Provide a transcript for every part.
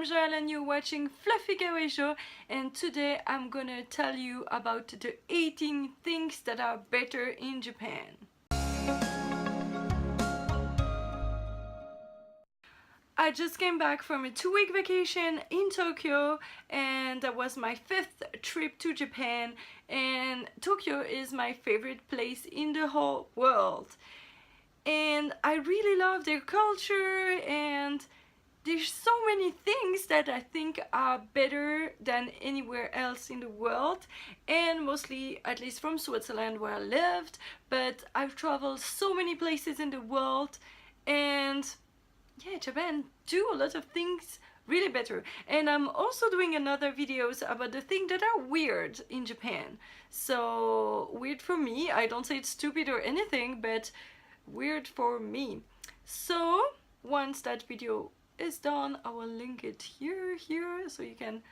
I'm Joelle and you're watching Fluffy Kawaii Show, and today I'm gonna tell you about the 18 things that are better in Japan. I just came back from a 2-week vacation in Tokyo, and that was my 5th trip to Japan, and Tokyo is my favorite place in the whole world. And I really love their culture, and there's so many things that I think are better than anywhere else in the world, and mostly, at least from Switzerland where I lived, but I've traveled so many places in the world, and yeah, Japan do a lot of things really better. And I'm also doing another videos about the things that are weird in Japan. So weird for me, I don't say it's stupid or anything, but weird for me. So once that video is done, I will link it here so you can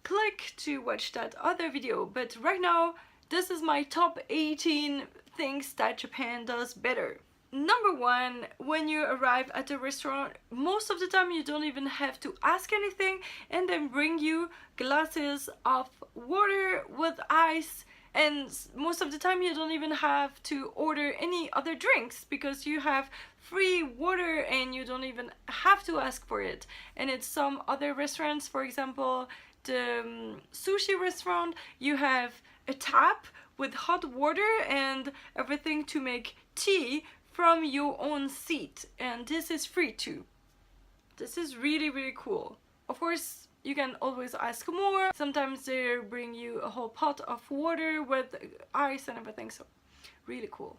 click to watch that other video. But right now, this is my top 18 things that Japan does better. Number 1, when you arrive at a restaurant, most of the time you don't even have to ask anything, and then bring you glasses of water with ice, and most of the time you don't even have to order any other drinks because you have free water and you don't even have to ask for it. And at some other restaurants, for example the sushi restaurant, you have a tap with hot water and everything to make tea from your own seat, and this is free too. This is really cool. Of course, you can always ask more. Sometimes they bring you a whole pot of water with ice and everything, so really cool.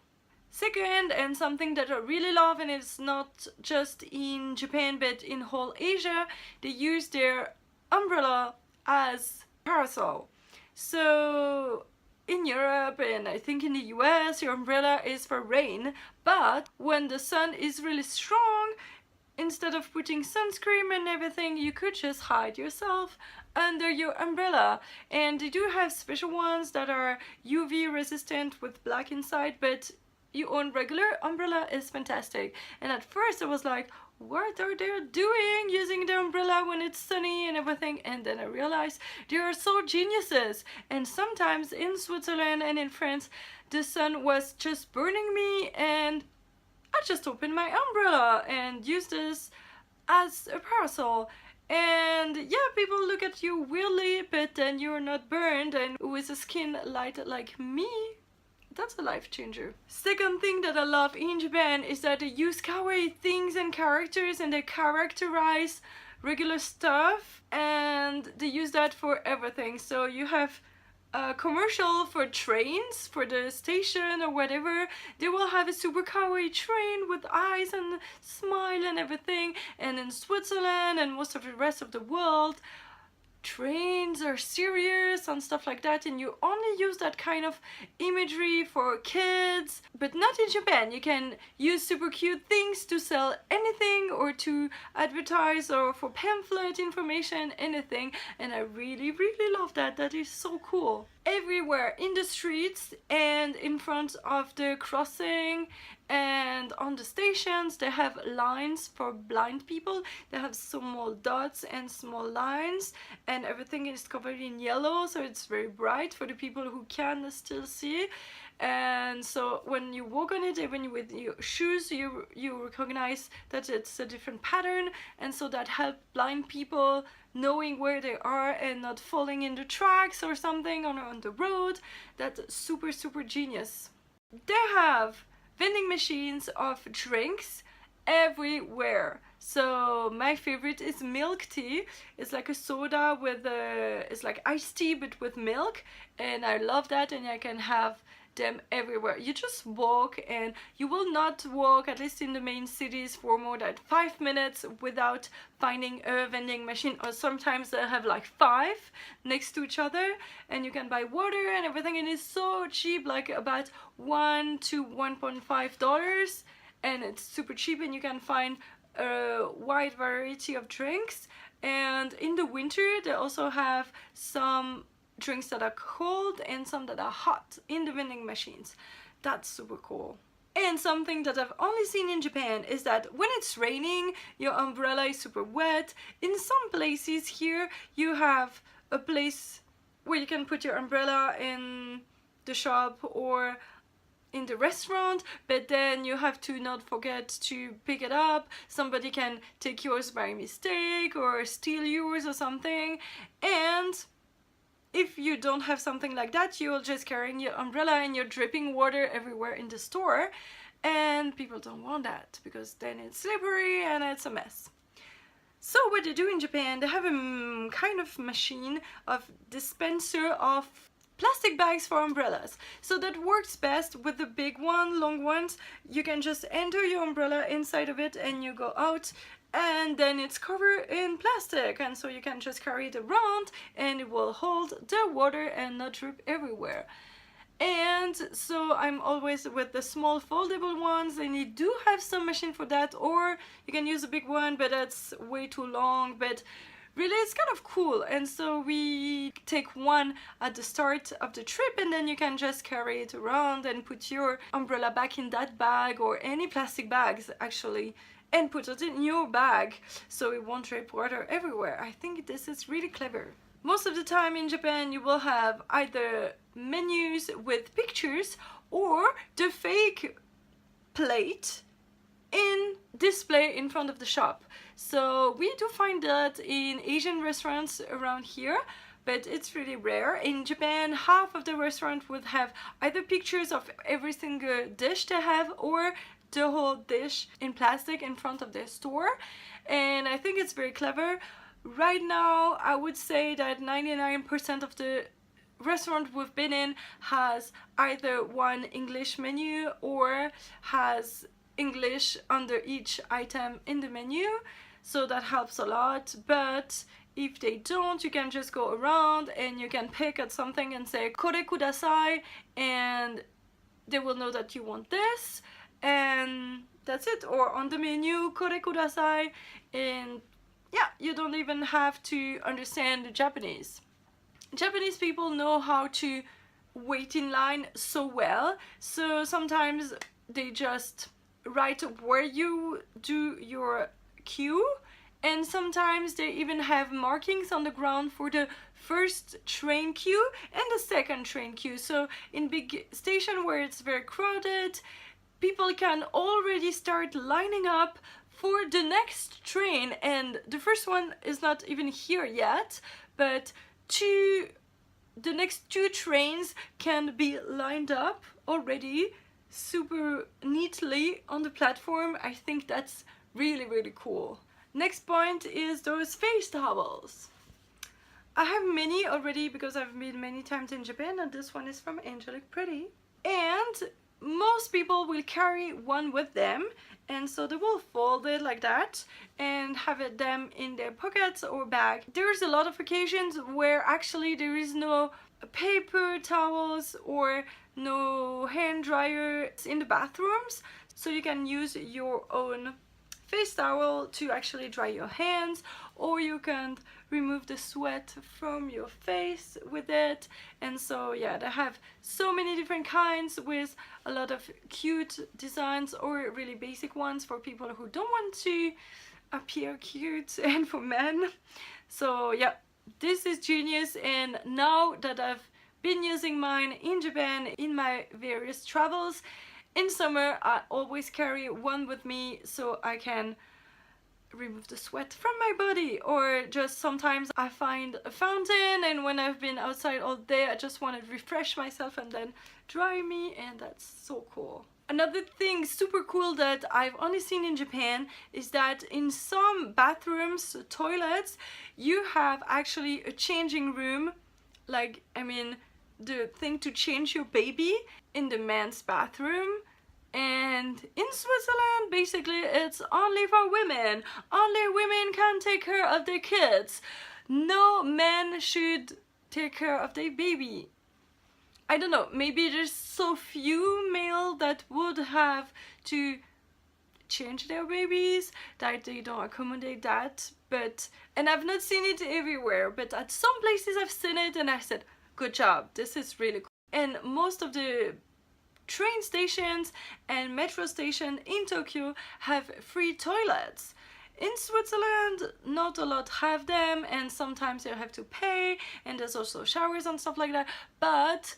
Second, and something that I really love, and it's not just in Japan but in whole Asia, they use their umbrella as parasol. So in Europe and I think in the US, your umbrella is for rain, but when the sun is really strong, instead of putting sunscreen and everything, you could just hide yourself under your umbrella. And they do have special ones that are UV resistant with black inside, but your own regular umbrella is fantastic. And at first I was like, what are they doing using the umbrella when it's sunny and everything? And then I realized they are so geniuses. And sometimes in Switzerland and in France, the sun was just burning me, and I just opened my umbrella and used this as a parasol. And yeah, people look at you weirdly, but then you're not burned, and with a skin light like me, that's a life changer. Second thing that I love in Japan is that they use kawaii things and characters, and they characterize regular stuff, and they use that for everything. So you have a commercial for trains, for the station or whatever, they will have a super kawaii train with eyes and smile and everything. And in Switzerland and most of the rest of the world, trains are serious and stuff like that, and you only use that kind of imagery for kids. But not in Japan. You can use super cute things to sell anything, or to advertise, or for pamphlet information, anything. And I really love that. That is so cool. Everywhere in the streets and in front of the crossing and on the stations, they have lines for blind people. They have small dots and small lines, and everything is covered in yellow, so it's very bright for the people who can still see. And so when you walk on it, even with your shoes, you recognize that it's a different pattern, and so that helps blind people knowing where they are and not falling in the tracks or something on the road. That's super genius. They have vending machines of drinks everywhere. So my favorite is milk tea. It's like a soda with it's like iced tea but with milk, and I love that, and I can have them everywhere. You just walk, and you will not walk, at least in the main cities, for more than 5 minutes without finding a vending machine, or sometimes they have like 5 next to each other, and you can buy water and everything, and it's so cheap, like about $1 to $1.5, and it's super cheap, and you can find a wide variety of drinks. And in the winter they also have some drinks that are cold and some that are hot in the vending machines. That's super cool. And something that I've only seen in Japan is that when it's raining, your umbrella is super wet. In some places here, you have a place where you can put your umbrella in the shop or in the restaurant, but then you have to not forget to pick it up. Somebody can take yours by mistake or steal yours or something. And if you don't have something like that, you're just carrying your umbrella and you're dripping water everywhere in the store, and people don't want that because then it's slippery and it's a mess. So what they do in Japan, they have a kind of machine of dispenser of plastic bags for umbrellas. So that works best with the big one, long ones. You can just enter your umbrella inside of it and you go out, and then it's covered in plastic, and so you can just carry it around and it will hold the water and not drip everywhere. And so I'm always with the small foldable ones, and you do have some machine for that, or you can use a big one, but that's way too long. But really it's kind of cool, and so we take one at the start of the trip, and then you can just carry it around and put your umbrella back in that bag, or any plastic bags actually, and put it in your bag so it won't drip water everywhere. I think this is really clever. Most of the time in Japan you will have either menus with pictures or the fake plate in display in front of the shop. So we do find that in Asian restaurants around here, but it's really rare. In Japan, half of the restaurant would have either pictures of every single dish they have or the whole dish in plastic in front of their store, and I think it's very clever. Right now I would say that 99% of the restaurant we've been in has either one English menu or has English under each item in the menu, so that helps a lot. But if they don't, you can just go around and you can pick at something and say "kore kudasai," and they will know that you want this, and that's it. Or on the menu, "kore kudasai," and yeah, you don't even have to understand the Japanese. Japanese people know how to wait in line so well, so sometimes they just write where you do your queue, and sometimes they even have markings on the ground for the first train queue and the second train queue. So in big station where it's very crowded, people can already start lining up for the next train, and the first one is not even here yet, but the next two trains can be lined up already super neatly on the platform. I think that's really cool. Next point is those face towels. I have many already because I've been many times in Japan, and this one is from Angelic Pretty. And most people will carry one with them, and so they will fold it like that and have it them in their pockets or bag. There's a lot of occasions where actually there is no paper towels or no hand dryer in the bathrooms, so you can use your own face towel to actually dry your hands, or you can remove the sweat from your face with it. And so yeah, they have so many different kinds with a lot of cute designs or really basic ones for people who don't want to appear cute, and for men. So yeah, this is genius. And now that I've been using mine in Japan in my various travels, in summer I always carry one with me so I can remove the sweat from my body, or just sometimes I find a fountain, and when I've been outside all day I just want to refresh myself and then dry me, and that's so cool. Another thing super cool that I've only seen in Japan is that in some bathrooms, toilets, you have actually a changing room, like, I mean, the thing to change your baby in the men's bathroom. And in Switzerland, basically, it's only for women. Only women can take care of their kids. No men should take care of their baby. I don't know, maybe there's so few male that would have to change their babies that they don't accommodate that. But, and I've not seen it everywhere, but at some places I've seen it and I said, good job, this is really cool. And most of the train stations and metro stations in Tokyo have free toilets. In Switzerland, not a lot have them, and sometimes you have to pay, and there's also showers and stuff like that, but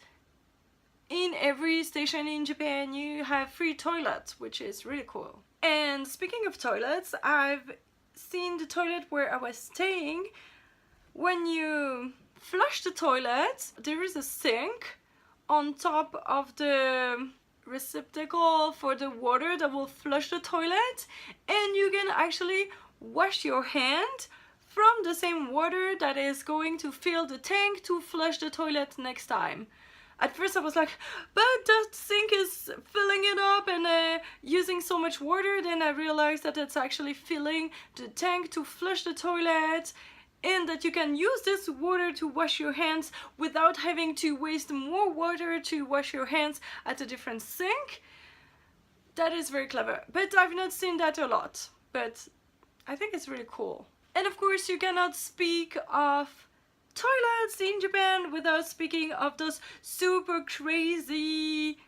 in every station in Japan you have free toilets, which is really cool. And speaking of toilets, I've seen the toilet where I was staying. When you flush the toilet, there is a sink on top of the receptacle for the water that will flush the toilet, and you can actually wash your hand from the same water that is going to fill the tank to flush the toilet next time. At first I was like, but the sink is filling it up and using so much water. Then I realized that it's actually filling the tank to flush the toilet, and that you can use this water to wash your hands without having to waste more water to wash your hands at a different sink. That is very clever, but I've not seen that a lot, but I think it's really cool. And of course you cannot speak of toilets in Japan without speaking of those super crazy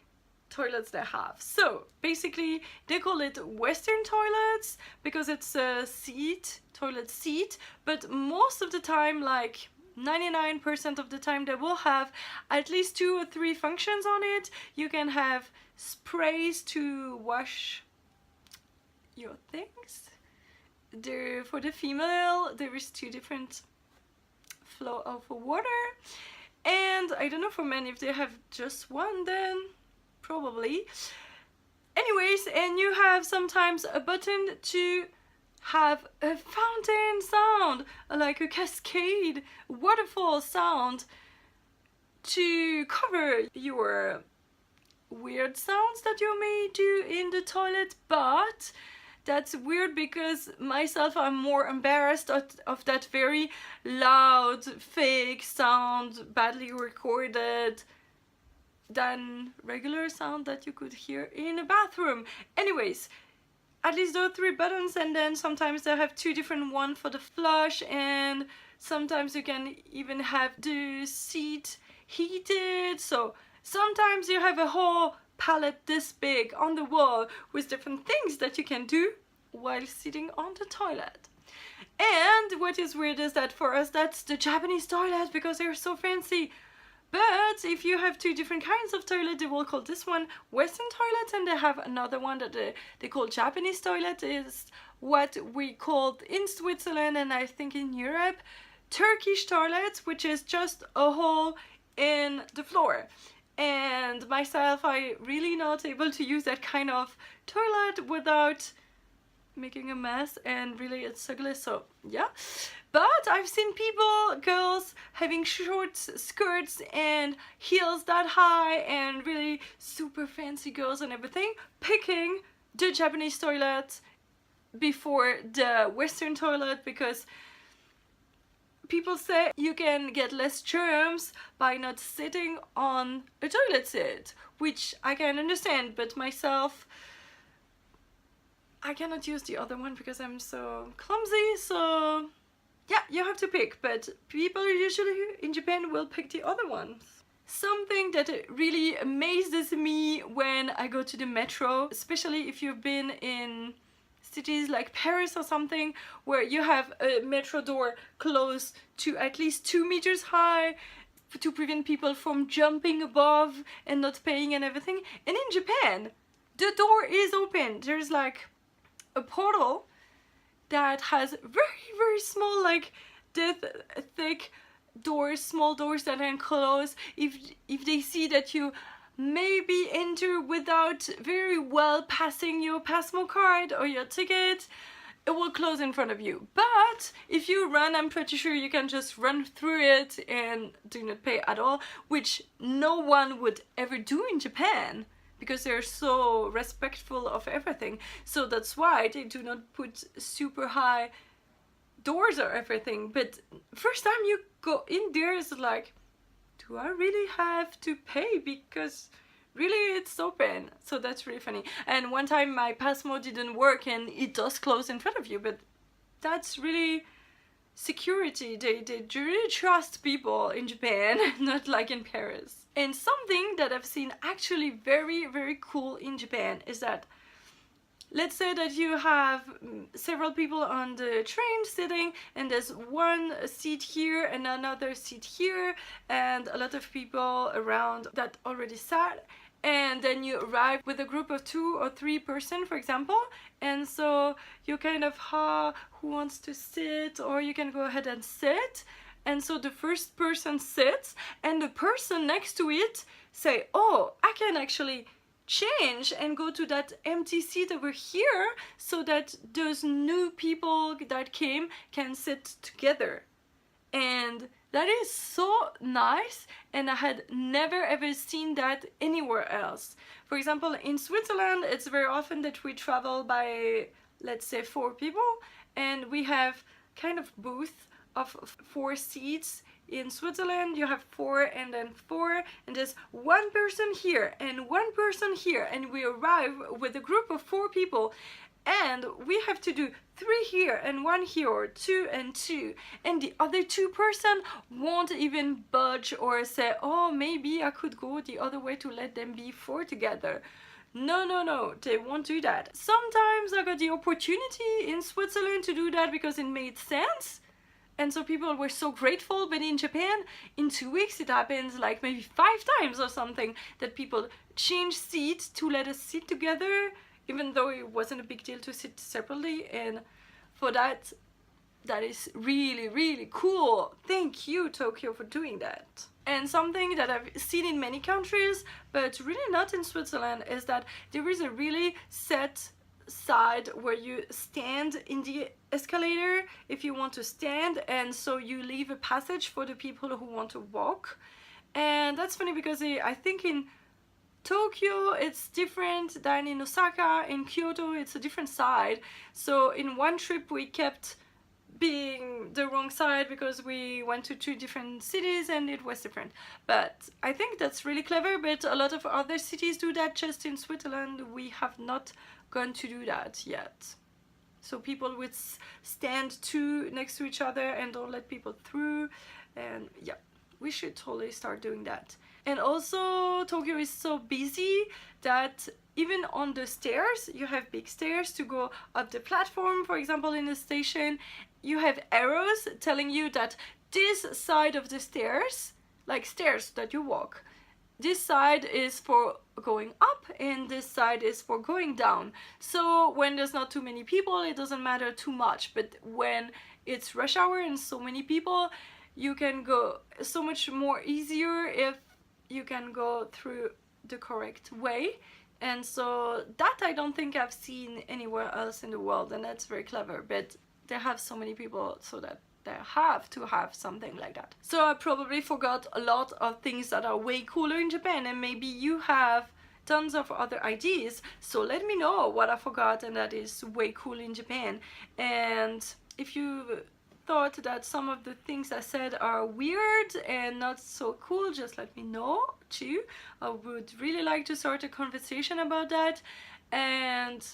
toilets they have. So basically they call it Western toilets because it's a toilet seat, but most of the time, like 99% of the time, they will have at least 2 or 3 functions on it. You can have sprays to wash your things. For the female, there is 2 different flow of water, and I don't know for men if they have just one, then probably. Anyways, and you have sometimes a button to have a fountain sound, like a cascade waterfall sound, to cover your weird sounds that you may do in the toilet. But that's weird because myself, I'm more embarrassed of that very loud fake sound, badly recorded, than regular sound that you could hear in a bathroom. Anyways, at least those 3 buttons, and then sometimes they have 2 different ones for the flush, and sometimes you can even have the seat heated. So sometimes you have a whole palette this big on the wall with different things that you can do while sitting on the toilet. And what is weird is that for us that's the Japanese toilet because they're so fancy. But if you have 2 different kinds of toilet, they will call this one Western toilet, and they have another one that they call Japanese toilet, is what we called in Switzerland and I think in Europe Turkish toilets, which is just a hole in the floor. And myself, I really not able to use that kind of toilet without making a mess, and really it's ugly, so yeah. But I've seen people, girls, having short skirts and heels that high, and really super fancy girls and everything, picking the Japanese toilet before the Western toilet because people say you can get less germs by not sitting on a toilet seat, which I can understand, but myself, I cannot use the other one because I'm so clumsy, so yeah, you have to pick, but people usually in Japan will pick the other ones. Something that really amazes me when I go to the metro, especially if you've been in cities like Paris or something, where you have a metro door close to at least 2 meters high to prevent people from jumping above and not paying and everything. And in Japan, the door is open. There's like a portal that has very small, like this thick doors, small doors that can close if they see that you maybe enter without very well passing your Passmo card or your ticket, it will close in front of you. But if you run, I'm pretty sure you can just run through it and do not pay at all, which no one would ever do in Japan because they're so respectful of everything. So that's why they do not put super high doors or everything. But first time you go in there, it's like, do I really have to pay? Because really it's open. So that's really funny. And one time my Passmo didn't work and it does close in front of you, but that's really security. They really trust people in Japan, not like in Paris. And something that I've seen actually very, very cool in Japan is that, let's say that you have several people on the train sitting, and there's one seat here and another seat here, and a lot of people around that already sat, and then you arrive with a group of 2 or 3 person, for example, and so you kind of, who wants to sit, or you can go ahead and sit. And so the first person sits, and the person next to it say, oh, I can actually change and go to that empty seat over here so that those new people that came can sit together. And that is so nice, and I had never ever seen that anywhere else. For example, in Switzerland, it's very often that we travel by, let's say, 4 people, and we have kind of booth of 4 seats. In Switzerland you have 4 and then 4, and there's 1 person here and 1 person here, and we arrive with a group of 4 people, and we have to do 3 here and 1 here, or 2 and 2, and the other 2 person won't even budge or say, oh, maybe I could go the other way to let them be 4 together. No, no, no, they won't do that. Sometimes I got the opportunity in Switzerland to do that because it made sense, and so people were so grateful. But in Japan, in 2 weeks, it happens like maybe 5 times or something, that people change seats to let us sit together, even though it wasn't a big deal to sit separately. And for that, that is really, really cool. Thank you, Tokyo, for doing that. And something that I've seen in many countries, but really not in Switzerland, is that there is a really set side where you stand in the escalator if you want to stand, and so you leave a passage for the people who want to walk. And that's funny because I think in Tokyo it's different than in Osaka. In Kyoto it's a different side, so in one trip we kept being the wrong side because we went to 2 different cities and it was different. But I think that's really clever, but a lot of other cities do that. Just in Switzerland we have not gone to do that yet. So people would stand 2 next to each other and don't let people through, and yeah, we should totally start doing that. And also Tokyo is so busy that even on the stairs, you have big stairs to go up the platform. For example, in the station you have arrows telling you that this side of the stairs, like stairs that you walk, this side is for going up and this side is for going down. So when there's not too many people, it doesn't matter too much, but when it's rush hour and so many people, you can go so much more easier if you can go through the correct way. And so that I don't think I've seen anywhere else in the world, and that's very clever. But they have so many people, so that they have to have something like that. So I probably forgot a lot of things that are way cooler in Japan, and maybe you have tons of other ideas, so let me know what I forgot and that is way cool in Japan. And if you thought that some of the things I said are weird and not so cool, just let me know too. I would really like to start a conversation about that. And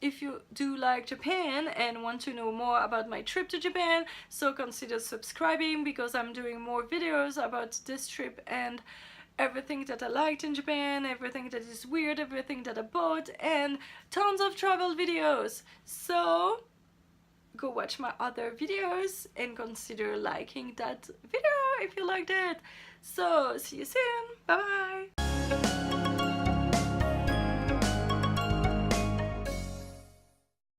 if you do like Japan and want to know more about my trip to Japan, so consider subscribing, because I'm doing more videos about this trip and everything that I liked in Japan, everything that is weird, everything that I bought, and tons of travel videos. So go watch my other videos and consider liking that video if you liked it. So see you soon. Bye bye.